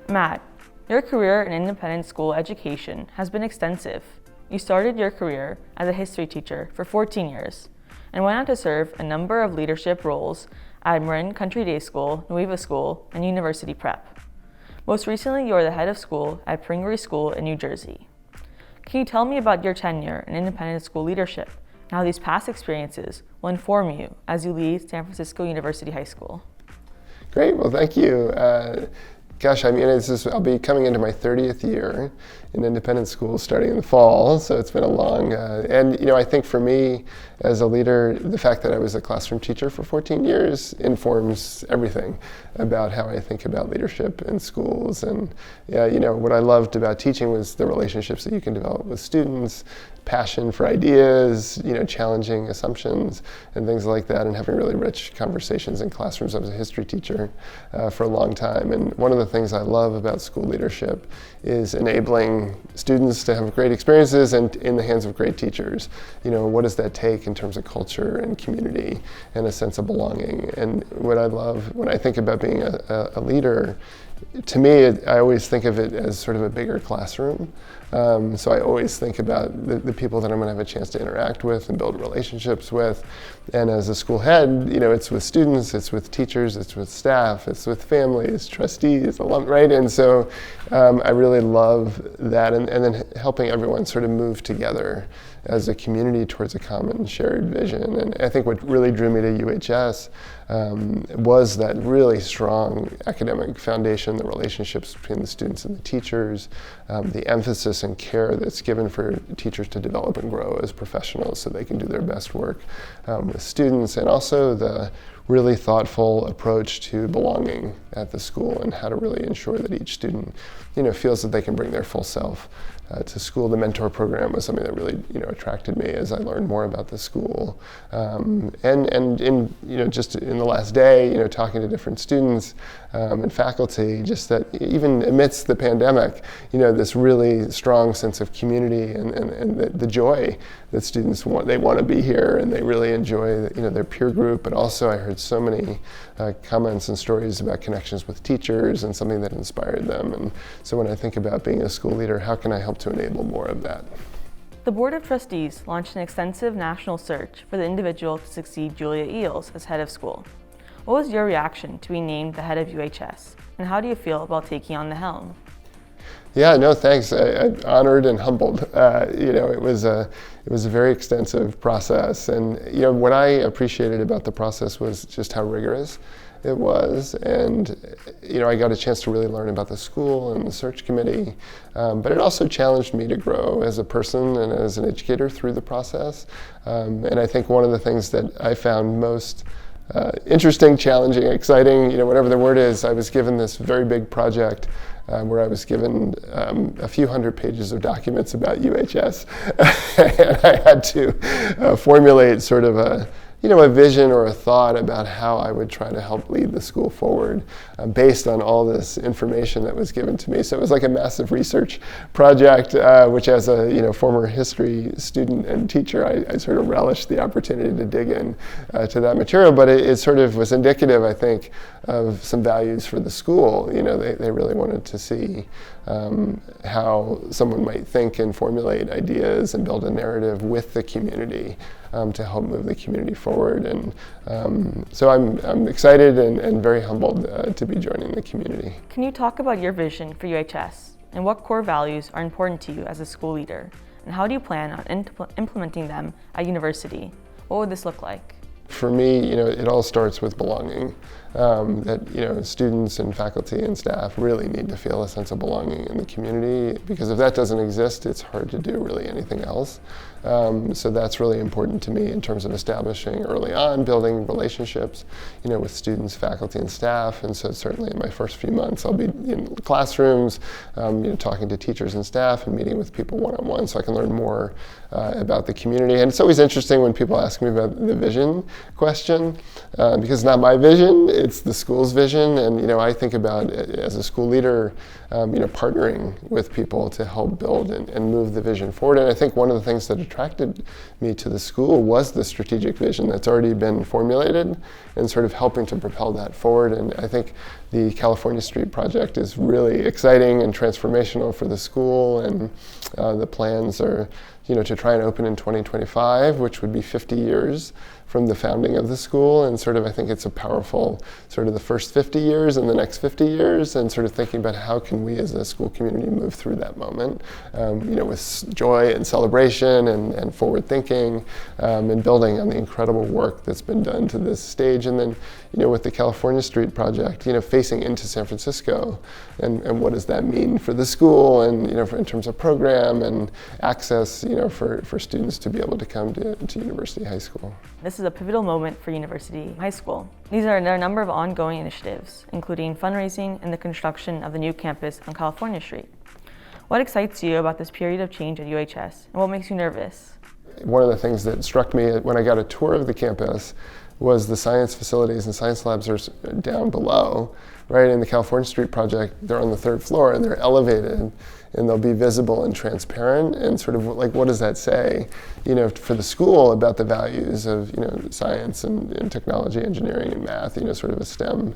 Matt, your career in independent school education has been extensive. You started your career as a history teacher for 14 years and went on to serve a number of leadership roles at Marin Country Day School, Nueva School, and University Prep. Most recently, you are the head of school at Pringery School in New Jersey. Can you tell me about your tenure in independent school leadership and how these past experiences will inform you as you lead San Francisco University High School? Great, well, thank you. I'll be coming into my 30th year in independent school starting in the fall, so it's been a long, I think for me as a leader, the fact that I was a classroom teacher for 14 years informs everything about how I think about leadership in schools. And what I loved about teaching was the relationships that you can develop with students, passion for ideas, challenging assumptions and things like that, and having really rich conversations in classrooms. I was a history teacher for a long time, and one of the things I love about school leadership is enabling students to have great experiences and in the hands of great teachers. What does that take in terms of culture and community and a sense of belonging? And what I love when I think about being a leader, to me, I always think of it as sort of a bigger classroom. So I always think about the people that I'm going to have a chance to interact with and build relationships with. And as a school head, it's with students, it's with teachers, it's with staff, it's with families, trustees, alum, right? And so I really love that, and then helping everyone sort of move together as a community towards a common shared vision. And I think what really drew me to UHS was that really strong academic foundation, the relationships between the students and the teachers, the emphasis and care that's given for teachers to develop and grow as professionals so they can do their best work with students, and also the really thoughtful approach to belonging at the school and how to really ensure that each student feels that they can bring their full self to school. The mentor program was something that really attracted me as I learned more about the school, and in just in the last day talking to different students and faculty, just that even amidst the pandemic, this really strong sense of community and the joy that students want to be here, and they really enjoy their peer group. But also I heard so many comments and stories about connections with teachers and something that inspired them. And so when I think about being a school leader, how can I help to enable more of that? The Board of Trustees launched an extensive national search for the individual to succeed Julia Eels as head of school. What was your reaction to being named the head of UHS, and how do you feel about taking on the helm? Yeah, no, thanks. I'm honored and humbled. It was a very extensive process, and what I appreciated about the process was just how rigorous it was, and I got a chance to really learn about the school and the search committee, but it also challenged me to grow as a person and as an educator through the process. And I think one of the things that I found most interesting, challenging, exciting, whatever the word is, I was given this very big project where I was given a few hundred pages of documents about UHS, and I had to formulate sort of a vision or a thought about how I would try to help lead the school forward based on all this information that was given to me. So it was like a massive research project, which as a former history student and teacher, I sort of relished the opportunity to dig in to that material. But it sort of was indicative, I think, of some values for the school. They really wanted to see how someone might think and formulate ideas and build a narrative with the community to help move the community forward. And so I'm excited and very humbled to be joining the community. Can you talk about your vision for UHS and what core values are important to you as a school leader, and how do you plan on implementing them at university? What would this look like? For me, it all starts with belonging. That students and faculty and staff really need to feel a sense of belonging in the community, because if that doesn't exist, it's hard to do really anything else. So that's really important to me in terms of establishing early on, building relationships, with students, faculty, and staff. And so certainly in my first few months, I'll be in classrooms, talking to teachers and staff and meeting with people one-on-one so I can learn more about the community. And it's always interesting when people ask me about the vision question, because it's not my vision, it's the school's vision. And I think about, as a school leader, partnering with people to help build and move the vision forward. And I think one of the things that attracted me to the school was the strategic vision that's already been formulated and sort of helping to propel that forward. And I think the California Street project is really exciting and transformational for the school, and the plans are to try and open in 2025, which would be 50 years from the founding of the school. And sort of, I think it's a powerful sort of the first 50 years and the next 50 years, and sort of thinking about how can we as a school community move through that moment, with joy and celebration and forward thinking, and building on the incredible work that's been done to this stage. And then, with the California Street project, facing into San Francisco, and what does that mean for the school, and in terms of program and access, for students to be able to come to University High School. This is a pivotal moment for University High School. There are a number of ongoing initiatives, including fundraising and the construction of the new campus on California Street. What excites you about this period of change at UHS, and what makes you nervous? One of the things that struck me when I got a tour of the campus was the science facilities and science labs are down below, right? In the California Street project, they're on the 3rd floor and they're elevated, and they'll be visible and transparent. And sort of like, what does that say, for the school about the values of, science and technology, engineering and math, sort of a STEM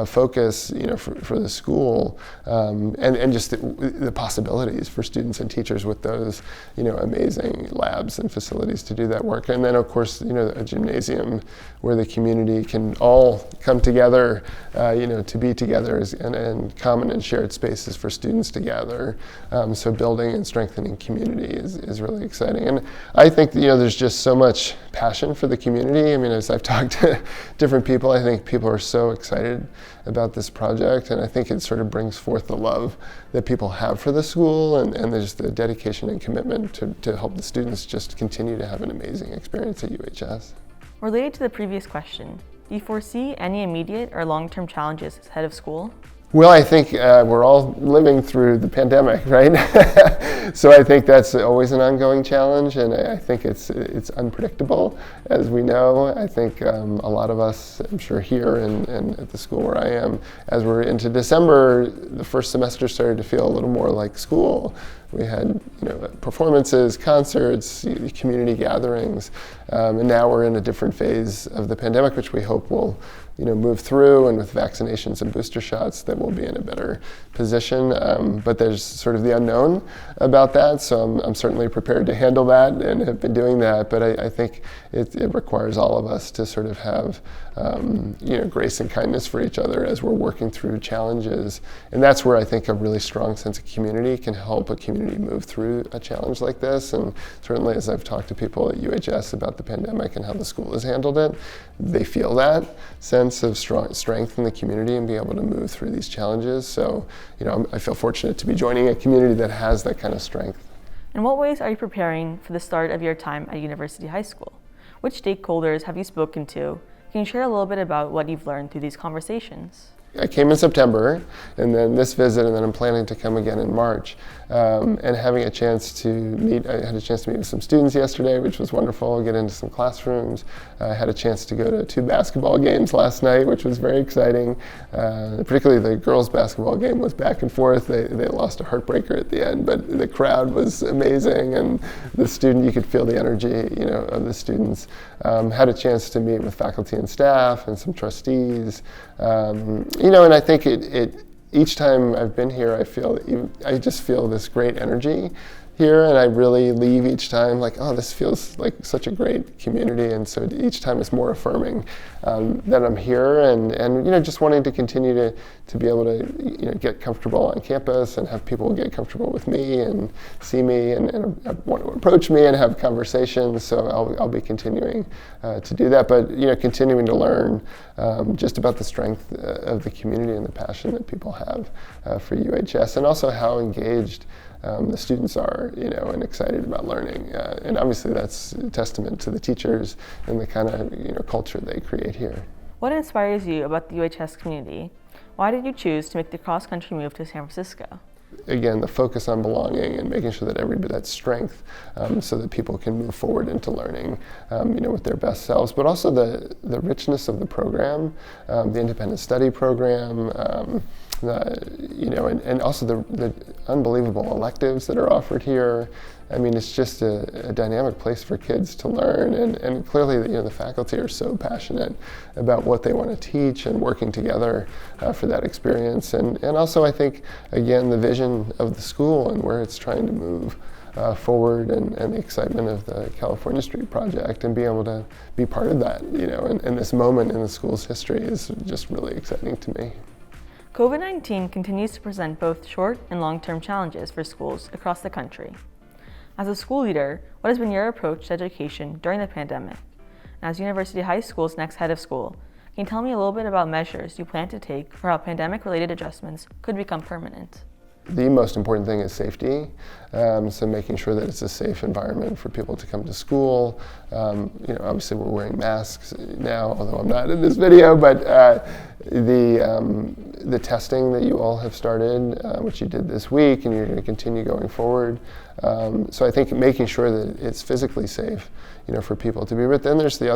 focus, for the school, and just the possibilities for students and teachers with those, amazing labs and facilities to do that work. And then, of course, a gymnasium where the community can all come together, to be together and common and shared spaces for students to gather. So building and strengthening community is really exciting. And I think, there's just so much passion for the community. I mean, as I've talked to different people, I think people are so excited about this project, and I think it sort of brings forth the love that people have for the school, and there's the dedication and commitment to help the students just continue to have an amazing experience at UHS. Related to the previous question, do you foresee any immediate or long-term challenges ahead of school? Well, I think we're all living through the pandemic, right? So I think that's always an ongoing challenge, and I think it's unpredictable, as we know. I think a lot of us, I'm sure here and at the school where I am, as we're into December, the first semester started to feel a little more like school. We had performances, concerts, community gatherings, and now we're in a different phase of the pandemic, which we hope will move through, and with vaccinations and booster shots that we'll be in a better position. But there's sort of the unknown about that, so I'm certainly prepared to handle that and have been doing that. But I think it requires all of us to sort of have grace and kindness for each other as we're working through challenges. And that's where I think a really strong sense of community can help a community move through a challenge like this. And certainly, as I've talked to people at UHS about the pandemic and how the school has handled it, they feel that sense of strength in the community and be able to move through these challenges. So, I feel fortunate to be joining a community that has that kind of strength. In what ways are you preparing for the start of your time at University High School? Which stakeholders have you spoken to? Can you share a little bit about what you've learned through these conversations? I came in September, and then this visit, and then I'm planning to come again in March. And having a chance to meet, I had a chance to meet with some students yesterday, which was wonderful, get into some classrooms. I had a chance to go to 2 basketball games last night, which was very exciting. Particularly the girls' basketball game was back and forth. They lost a heartbreaker at the end, but the crowd was amazing, and you could feel the energy, of the students. Had a chance to meet with faculty and staff and some trustees. And I think each time I've been here, I just feel this great energy here, and I really leave each time like, oh, this feels like such a great community. And so each time it's more affirming that I'm here, and just wanting to continue to be able to get comfortable on campus and have people get comfortable with me and see me and want to approach me and have conversations. So I'll be continuing to do that, but continuing to learn just about the strength of the community and the passion that people have for UHS, and also how engaged the students are, and excited about learning. And obviously that's a testament to the teachers and the kind of, culture they create here. What inspires you about the UHS community? Why did you choose to make the cross-country move to San Francisco? again, the focus on belonging and making sure that everybody, that strength, so that people can move forward into learning, with their best selves, but also the richness of the program, the independent study program, and also the unbelievable electives that are offered here. I mean, it's just a dynamic place for kids to learn, and clearly, the faculty are so passionate about what they want to teach and working together for that experience. And also, I think, again, the vision of the school and where it's trying to move forward, and the excitement of the California Street Project, and being able to be part of that, and this moment in the school's history is just really exciting to me. COVID-19 continues to present both short and long-term challenges for schools across the country. As a school leader, what has been your approach to education during the pandemic? And as University High School's next head of school, can you tell me a little bit about measures you plan to take for how pandemic-related adjustments could become permanent? The most important thing is safety, so making sure that it's a safe environment for people to come to school. Obviously we're wearing masks now, although I'm not in this video, but the testing that you all have started, which you did this week, and you're going to continue going forward. So I think making sure that it's physically safe, for people to be. But then there's the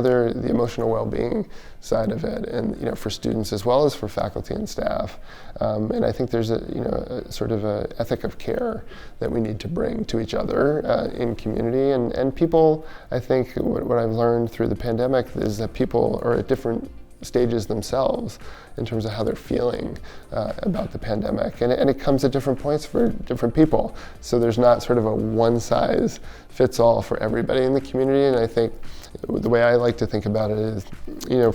emotional well-being side of it, and for students as well as for faculty and staff. And I think there's a sort of a ethic of care that we need to bring to each other in community. And people, I think, what I've learned through the pandemic is that people are at different stages themselves in terms of how they're feeling about the pandemic, and it comes at different points for different people. So there's not sort of a one-size-fits-all for everybody in the community. And I think the way I like to think about it is,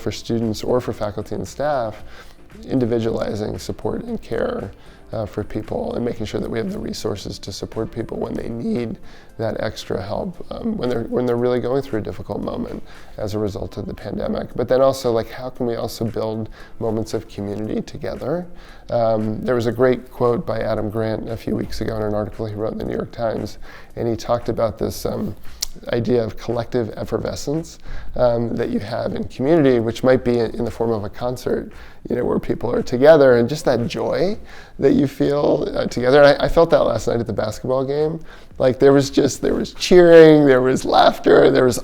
for students or for faculty and staff, individualizing support and care for people, and making sure that we have the resources to support people when they need that extra help, when they're really going through a difficult moment as a result of the pandemic. But then also, how can we also build moments of community together? There was a great quote by Adam Grant a few weeks ago in an article he wrote in the New York Times, and he talked about this idea of collective effervescence that you have in community, which might be in the form of a concert, where people are together, and just that joy that you feel together. And I felt that last night at the basketball game. There was cheering, there was laughter, there was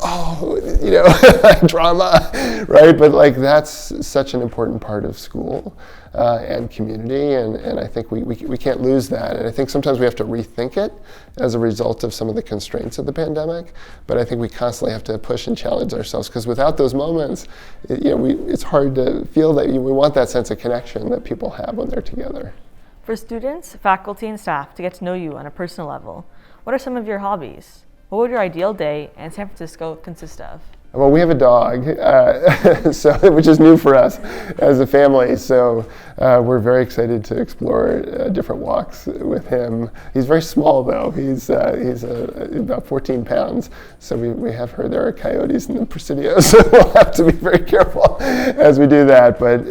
drama, right? But that's such an important part of school and community, and I think we can't lose that. And I think sometimes we have to rethink it as a result of some of the constraints of the pandemic. But I think we constantly have to push and challenge ourselves, because without those moments, it's hard to feel that we want that sense of connection that people have when they're together. For students, faculty, and staff to get to know you on a personal level, what are some of your hobbies? What would your ideal day in San Francisco consist of? Well, we have a dog, which is new for us as a family. So we're very excited to explore different walks with him. He's very small, though. He's about 14 pounds. So we have heard there are coyotes in the Presidio, so we'll have to be very careful as we do that. But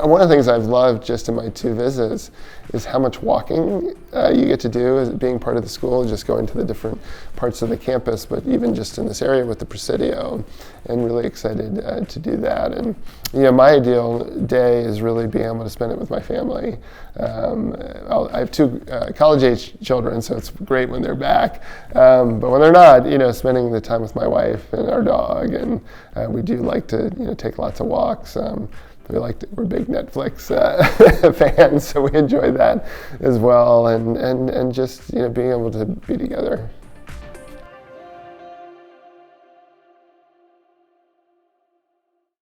one of the things I've loved just in my 2 visits is how much walking you get to do as being part of the school, just going to the different parts of the campus, but even just in this area with the Presidio, and really excited to do that. And my ideal day is really being able to spend it with my family. I have 2 college-age children, so it's great when they're back. But when they're not, spending the time with my wife and our dog, and we do like to take lots of walks. We're big Netflix fans, so we enjoy that as well, and just being able to be together.